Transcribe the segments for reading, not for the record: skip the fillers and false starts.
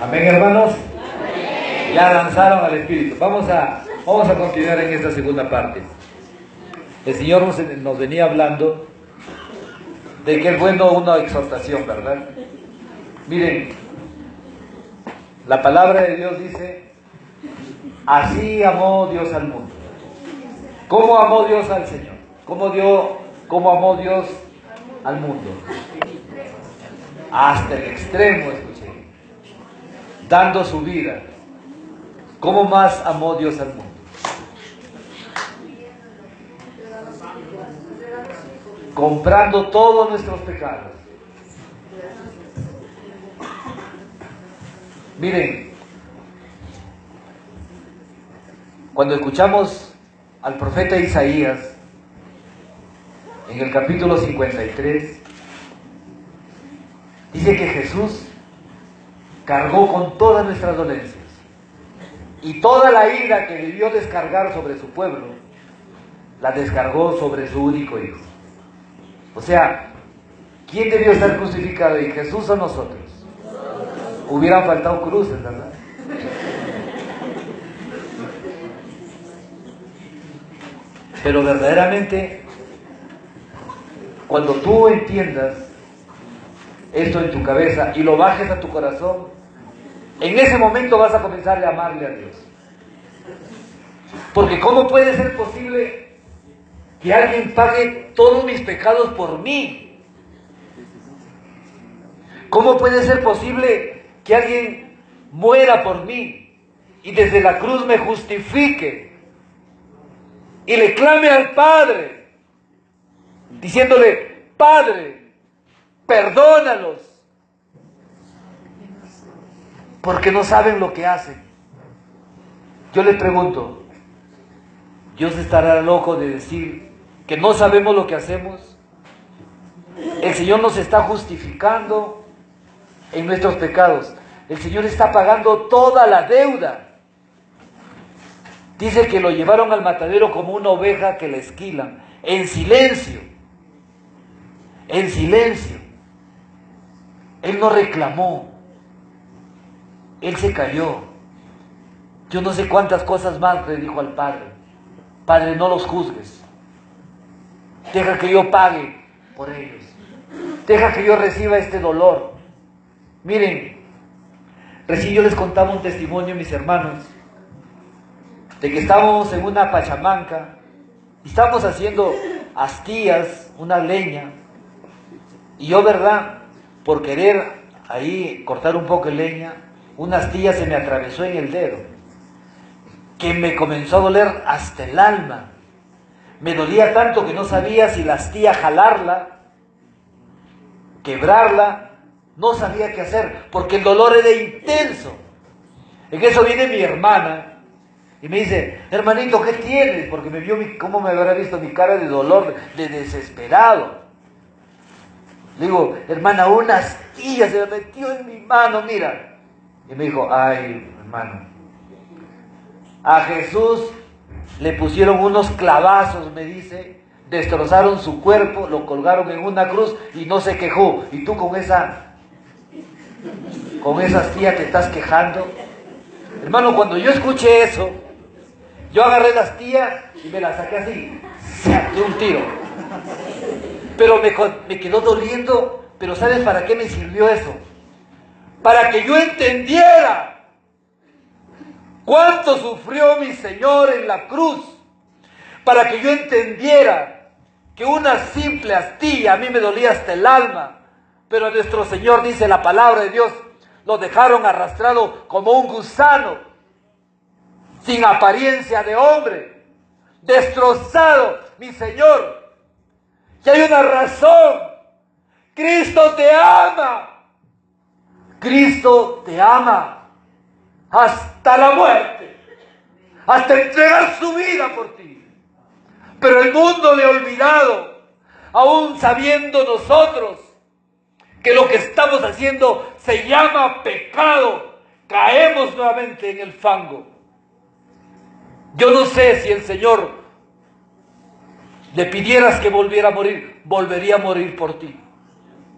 Amén, hermanos. Ya lanzaron al Espíritu. Vamos a continuar en esta segunda parte. El Señor nos venía hablando de que es bueno una exhortación, ¿verdad? Miren, la palabra de Dios dice: así amó Dios al mundo. ¿Cómo amó Dios al Señor? ¿Cómo amó Dios al mundo? Hasta el extremo, escuché, dando su vida. ¿Cómo más amó Dios al mundo? Comprando todos nuestros pecados. Miren, cuando escuchamos al profeta Isaías en el capítulo 53, dice que Jesús cargó con todas nuestras dolencias y toda la ira que debió descargar sobre su pueblo, la descargó sobre su único hijo. O sea, ¿quién debió estar crucificado ahí, Jesús o nosotros? Hubieran faltado cruces, ¿verdad? Pero verdaderamente, cuando tú entiendas esto en tu cabeza y lo bajes a tu corazón, en ese momento vas a comenzar a amarle a Dios. Porque ¿cómo puede ser posible que alguien pague todos mis pecados por mí? ¿Cómo puede ser posible que alguien muera por mí y desde la cruz me justifique y le clame al Padre diciéndole: Padre, perdónalos, porque no saben lo que hacen? Yo les pregunto, ¿Dios estará loco de decir que no sabemos lo que hacemos? El Señor nos está justificando en nuestros pecados. El Señor está pagando toda la deuda. Dice que lo llevaron al matadero como una oveja que la esquilan, en silencio. En silencio. Él no reclamó. Él se cayó. Yo no sé cuántas cosas más le dijo al Padre. Padre, no los juzgues. Deja que yo pague por ellos. Deja que yo reciba este dolor. Miren, recién yo les contaba un testimonio, mis hermanos, de que estábamos en una pachamanca y estábamos haciendo astillas, una leña, y yo, ¿verdad?, por querer ahí cortar un poco de leña, una astilla se me atravesó en el dedo, que me comenzó a doler hasta el alma. Me dolía tanto que no sabía si la astilla jalarla, quebrarla, no sabía qué hacer, porque el dolor era intenso. En eso viene mi hermana y me dice: hermanito, ¿qué tienes? Porque me vio cómo me habrá visto mi cara de dolor, de desesperado. Le digo: hermana, una astilla se me metió en mi mano, mira. Y me dijo: ay, hermano, a Jesús le pusieron unos clavazos, me dice, destrozaron su cuerpo, lo colgaron en una cruz y no se quejó. Y tú con esa astilla te estás quejando. Hermano, cuando yo escuché eso, yo agarré la astilla y me la saqué así, de un tiro. Pero me quedó doliendo. Pero ¿sabes para qué me sirvió eso? Para que yo entendiera cuánto sufrió mi Señor en la cruz. Para que yo entendiera que una simple astilla a mí me dolía hasta el alma. Pero nuestro Señor, dice la palabra de Dios, lo dejaron arrastrado como un gusano, sin apariencia de hombre, destrozado, mi Señor. Y hay una razón: Cristo te ama. Cristo te ama hasta la muerte, hasta entregar su vida por ti. Pero el mundo le ha olvidado, aún sabiendo nosotros que lo que estamos haciendo se llama pecado. Caemos nuevamente en el fango. Yo no sé si el Señor le pidieras que volviera a morir, volvería a morir por ti.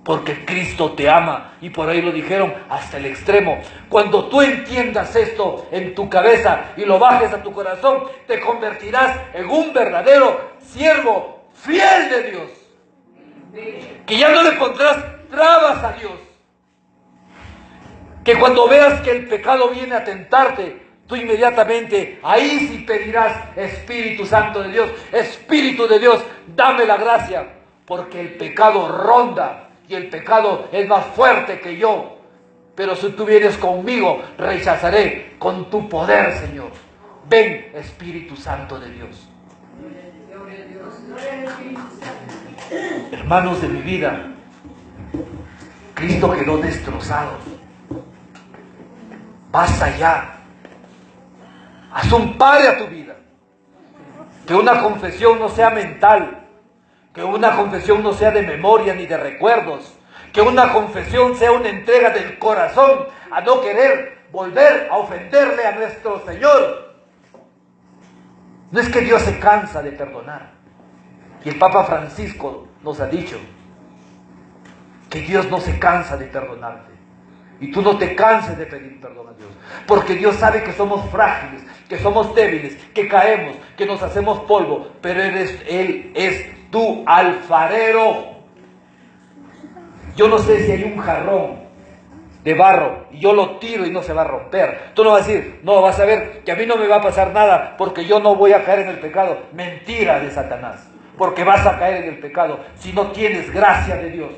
Porque Cristo te ama, y por ahí lo dijeron hasta el extremo. Cuando tú entiendas esto en tu cabeza y lo bajes a tu corazón, te convertirás en un verdadero siervo fiel de Dios. Que ya no le pondrás trabas a Dios. Que cuando veas que el pecado viene a tentarte, tú inmediatamente ahí sí pedirás: Espíritu Santo de Dios, Espíritu de Dios, dame la gracia, porque el pecado ronda y el pecado es más fuerte que yo. Pero si tú vienes conmigo, rechazaré con tu poder, Señor. Ven, Espíritu Santo de Dios. Hermanos de mi vida, Cristo quedó destrozado. Basta ya. Haz un pare a tu vida. Que una confesión no sea mental. Que una confesión no sea de memoria ni de recuerdos. Que una confesión sea una entrega del corazón a no querer volver a ofenderle a nuestro Señor. No es que Dios se cansa de perdonar. Y el Papa Francisco nos ha dicho que Dios no se cansa de perdonarte. Y tú no te canses de pedir perdón a Dios. Porque Dios sabe que somos frágiles, que somos débiles, que caemos, que nos hacemos polvo. Pero Él es tu alfarero. Yo no sé si hay un jarrón de barro y yo lo tiro y no se va a romper. Tú no vas a decir: no, vas a ver que a mí no me va a pasar nada porque yo no voy a caer en el pecado. Mentira de Satanás. Porque vas a caer en el pecado si no tienes gracia de Dios.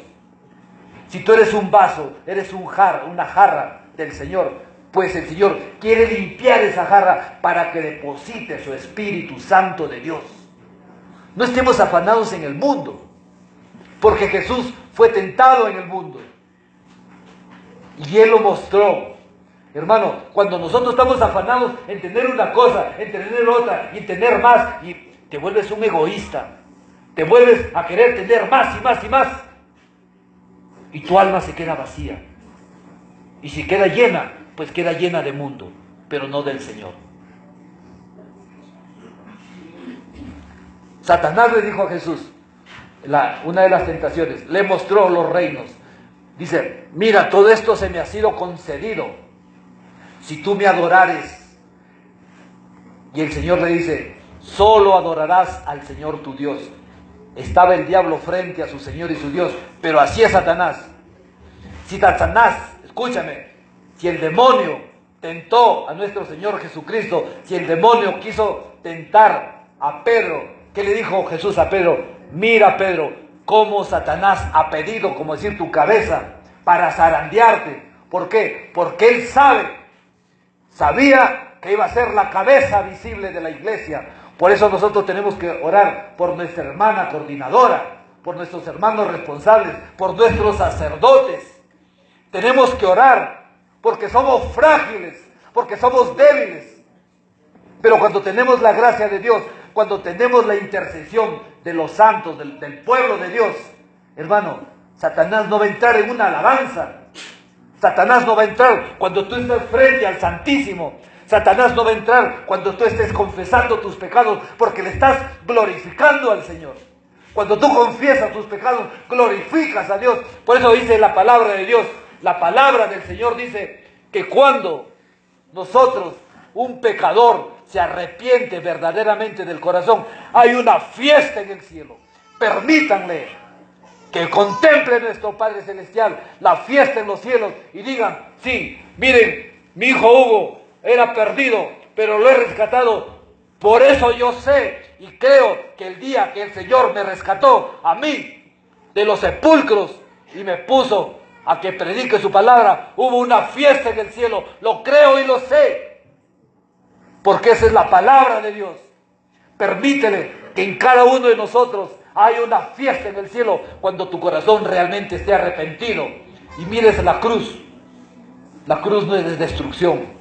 Si tú eres un vaso, eres una jarra del Señor, pues el Señor quiere limpiar esa jarra para que deposite su Espíritu Santo de Dios. No estemos afanados en el mundo, porque Jesús fue tentado en el mundo y Él lo mostró. Hermano, cuando nosotros estamos afanados en tener una cosa, en tener otra y en tener más, y te vuelves un egoísta, te vuelves a querer tener más y más y más, y tu alma se queda vacía. Y si queda llena, pues queda llena de mundo, pero no del Señor. Satanás le dijo a Jesús, una de las tentaciones, le mostró los reinos. Dice: mira, todo esto se me ha sido concedido si tú me adorares. Y el Señor le dice: solo adorarás al Señor tu Dios. Estaba el diablo frente a su Señor y su Dios, pero así es Satanás. Si Satanás, escúchame, si el demonio tentó a nuestro Señor Jesucristo, si el demonio quiso tentar a Pedro, ¿qué le dijo Jesús a Pedro? Mira, Pedro, cómo Satanás ha pedido, como decir, tu cabeza para zarandearte. ¿Por qué? Porque él sabía que iba a ser la cabeza visible de la iglesia. Por eso nosotros tenemos que orar por nuestra hermana coordinadora, por nuestros hermanos responsables, por nuestros sacerdotes. Tenemos que orar porque somos frágiles, porque somos débiles. Pero cuando tenemos la gracia de Dios, cuando tenemos la intercesión de los santos, del pueblo de Dios, hermano, Satanás no va a entrar en una alabanza. Satanás no va a entrar cuando tú estás frente al Santísimo. Satanás no va a entrar cuando tú estés confesando tus pecados, porque le estás glorificando al Señor. Cuando tú confiesas tus pecados, glorificas a Dios. Por eso dice la palabra de Dios, la palabra del Señor dice que cuando nosotros, un pecador, se arrepiente verdaderamente del corazón, hay una fiesta en el cielo. Permítanle que contemple nuestro Padre Celestial la fiesta en los cielos y digan: sí, miren, mi hijo Hugo era perdido, pero lo he rescatado. Por eso yo sé y creo que el día que el Señor me rescató a mí de los sepulcros y me puso a que predique su palabra, hubo una fiesta en el cielo. Lo creo y lo sé, porque esa es la palabra de Dios. Permítele que en cada uno de nosotros haya una fiesta en el cielo cuando tu corazón realmente esté arrepentido y mires la cruz. La cruz no es de destrucción.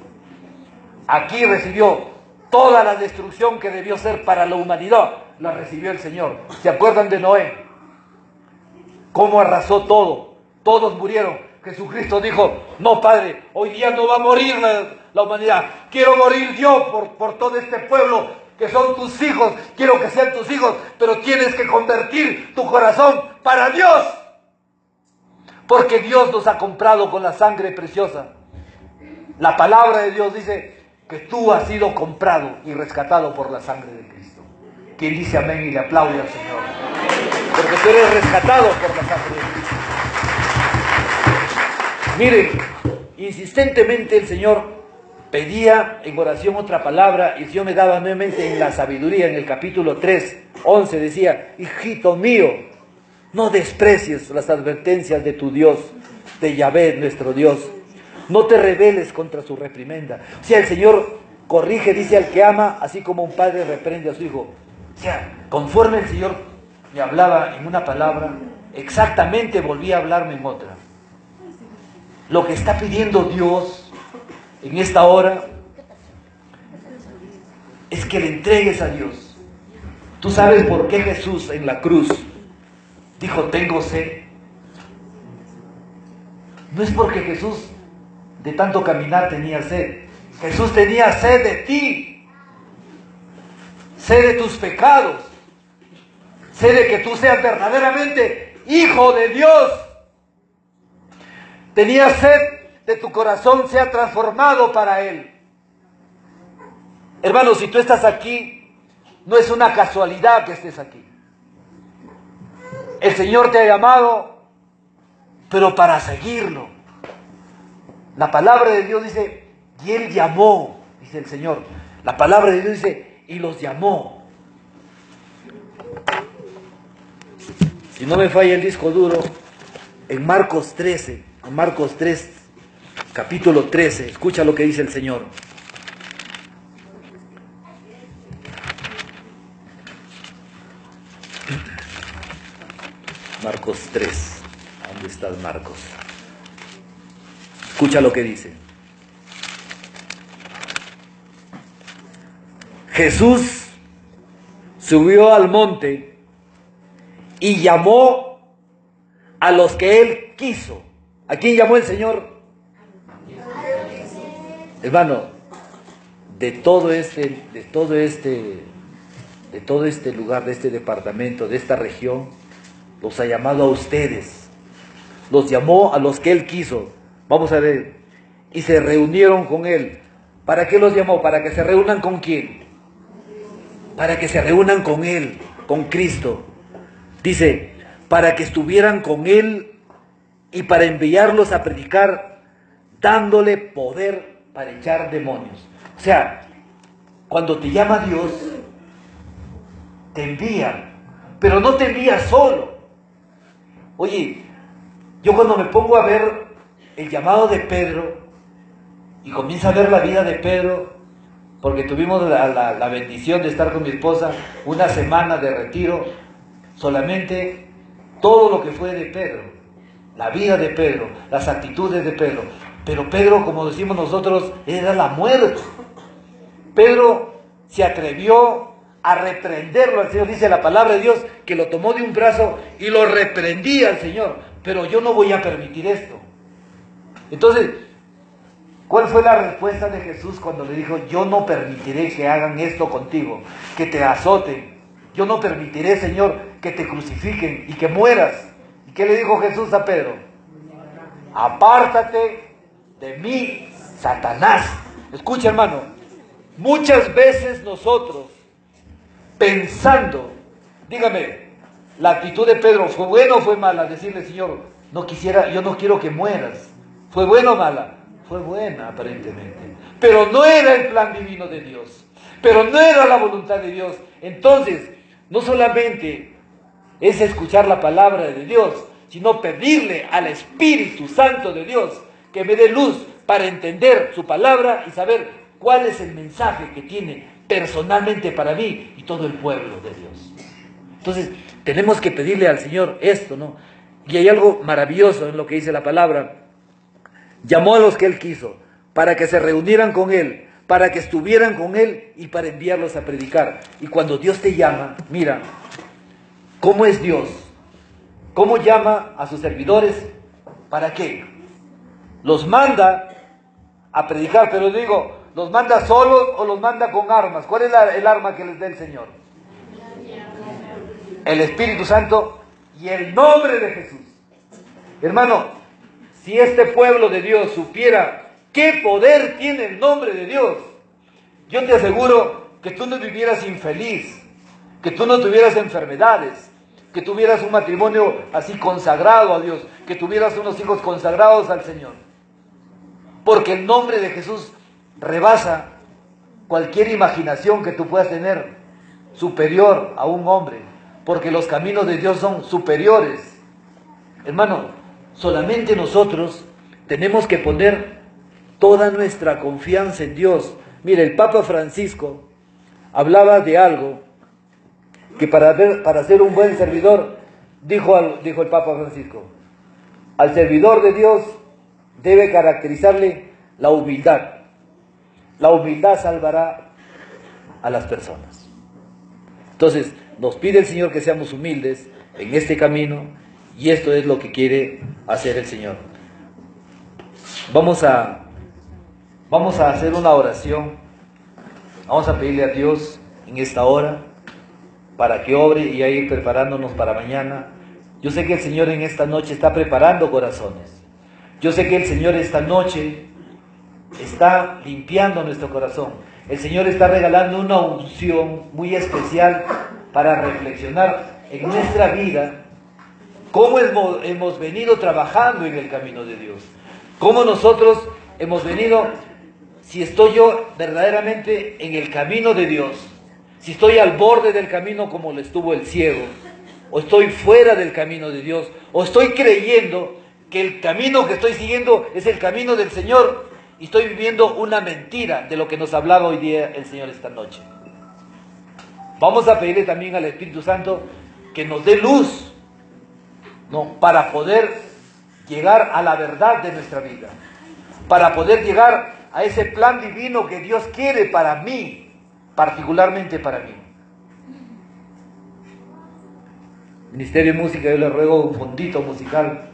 Aquí recibió toda la destrucción que debió ser para la humanidad, la recibió el Señor. ¿Se acuerdan de Noé? Cómo arrasó todo, todos murieron. Jesucristo dijo: no, Padre, hoy día no va a morir la humanidad, quiero morir yo por todo este pueblo que son tus hijos, quiero que sean tus hijos, pero tienes que convertir tu corazón para Dios. Porque Dios nos ha comprado con la sangre preciosa. La palabra de Dios dice que tú has sido comprado y rescatado por la sangre de Cristo. Quien dice amén y le aplaude al Señor. Porque tú eres rescatado por la sangre de Cristo. Miren, insistentemente el Señor pedía en oración otra palabra, y el Señor me daba nuevamente en la sabiduría, en el capítulo 3, 11, decía: hijito mío, no desprecies las advertencias de tu Dios, de Yahvé, nuestro Dios. No te rebeles contra su reprimenda. O sea, el Señor corrige, dice, al que ama, así como un padre reprende a su hijo. O sea, conforme el Señor me hablaba en una palabra, exactamente volvía a hablarme en otra. Lo que está pidiendo Dios en esta hora es que le entregues a Dios. ¿Tú sabes por qué Jesús en la cruz dijo: tengo sed? No es porque Jesús de tanto caminar tenía sed. Jesús tenía sed de ti, sed de tus pecados, sed de que tú seas verdaderamente hijo de Dios. Tenía sed de tu corazón sea transformado para Él. Hermano, si tú estás aquí, no es una casualidad que estés aquí. El Señor te ha llamado, pero para seguirlo. La palabra de Dios dice: y Él llamó, dice el Señor. La palabra de Dios dice: y los llamó. Si no me falla el disco duro, en Marcos 13, en Marcos 3, capítulo 13, escucha lo que dice el Señor. Marcos 3, ¿dónde estás, Marcos? Escucha lo que dice. Jesús subió al monte y llamó a los que Él quiso. ¿A quién llamó el Señor? Hermano, de todo este lugar, de este departamento, de esta región, los ha llamado a ustedes. Los llamó a los que Él quiso. Vamos a ver. Y se reunieron con Él. ¿Para qué los llamó? ¿Para que se reúnan con quién? Para que se reúnan con Él, con Cristo. Dice: para que estuvieran con Él y para enviarlos a predicar, dándole poder para echar demonios. O sea, cuando te llama Dios, te envía, pero no te envía solo. Oye, yo cuando me pongo a ver el llamado de Pedro y comienzo a ver la vida de Pedro, porque tuvimos la bendición de estar con mi esposa una semana de retiro, solamente todo lo que fue de Pedro, la vida de Pedro, las actitudes de Pedro. Pero Pedro, como decimos nosotros, era la muerte. Pedro se atrevió a reprenderlo al Señor. Dice la palabra de Dios que lo tomó de un brazo y lo reprendía al Señor. Pero yo no voy a permitir esto. Entonces, ¿cuál fue la respuesta de Jesús cuando le dijo: yo no permitiré que hagan esto contigo, que te azoten? Yo no permitiré, Señor, que te crucifiquen y que mueras. ¿Y qué le dijo Jesús a Pedro? Apártate de mí, Satanás. Escucha, hermano, muchas veces nosotros, pensando, dígame, la actitud de Pedro, ¿fue buena o fue mala? Decirle: Señor, yo no quiero que mueras. ¿Fue buena o mala? Fue buena, aparentemente. Pero no era el plan divino de Dios. Pero no era la voluntad de Dios. Entonces, no solamente es escuchar la palabra de Dios, sino pedirle al Espíritu Santo de Dios que me dé luz para entender su palabra y saber cuál es el mensaje que tiene personalmente para mí y todo el pueblo de Dios. Entonces, tenemos que pedirle al Señor esto, ¿no? Y hay algo maravilloso en lo que dice la palabra. Llamó a los que Él quiso, para que se reunieran con Él, para que estuvieran con Él y para enviarlos a predicar. Y cuando Dios te llama, mira, ¿cómo es Dios? ¿Cómo llama a sus servidores? ¿Para qué? Los manda a predicar, pero digo, ¿los manda solos o los manda con armas? ¿Cuál es el arma que les da el Señor? El Espíritu Santo y el nombre de Jesús. Hermano, si este pueblo de Dios supiera qué poder tiene el nombre de Dios, yo te aseguro que tú no vivieras infeliz, que tú no tuvieras enfermedades, que tuvieras un matrimonio así consagrado a Dios, que tuvieras unos hijos consagrados al Señor. Porque el nombre de Jesús rebasa cualquier imaginación que tú puedas tener superior a un hombre, porque los caminos de Dios son superiores. Hermano, solamente nosotros tenemos que poner toda nuestra confianza en Dios. Mire, el Papa Francisco hablaba de algo que para ser un buen servidor, dijo el Papa Francisco, al servidor de Dios debe caracterizarle la humildad. La humildad salvará a las personas. Entonces, nos pide el Señor que seamos humildes en este camino, y esto es lo que quiere hacer el Señor. Vamos a hacer una oración. Vamos a pedirle a Dios en esta hora para que obre y a ir preparándonos para mañana. Yo sé que el Señor en esta noche está preparando corazones. Yo sé que el Señor esta noche está limpiando nuestro corazón. El Señor está regalando una unción muy especial para reflexionar en nuestra vida cómo hemos venido trabajando en el camino de Dios. Cómo nosotros hemos venido, si estoy yo verdaderamente en el camino de Dios, si estoy al borde del camino como lo estuvo el ciego, o estoy fuera del camino de Dios, o estoy creyendo que el camino que estoy siguiendo es el camino del Señor, y estoy viviendo una mentira de lo que nos hablaba hoy día el Señor esta noche. Vamos a pedirle también al Espíritu Santo que nos dé luz, ¿no?, para poder llegar a la verdad de nuestra vida, para poder llegar a ese plan divino que Dios quiere para mí, particularmente para mí. Ministerio de Música, yo le ruego un fondito musical.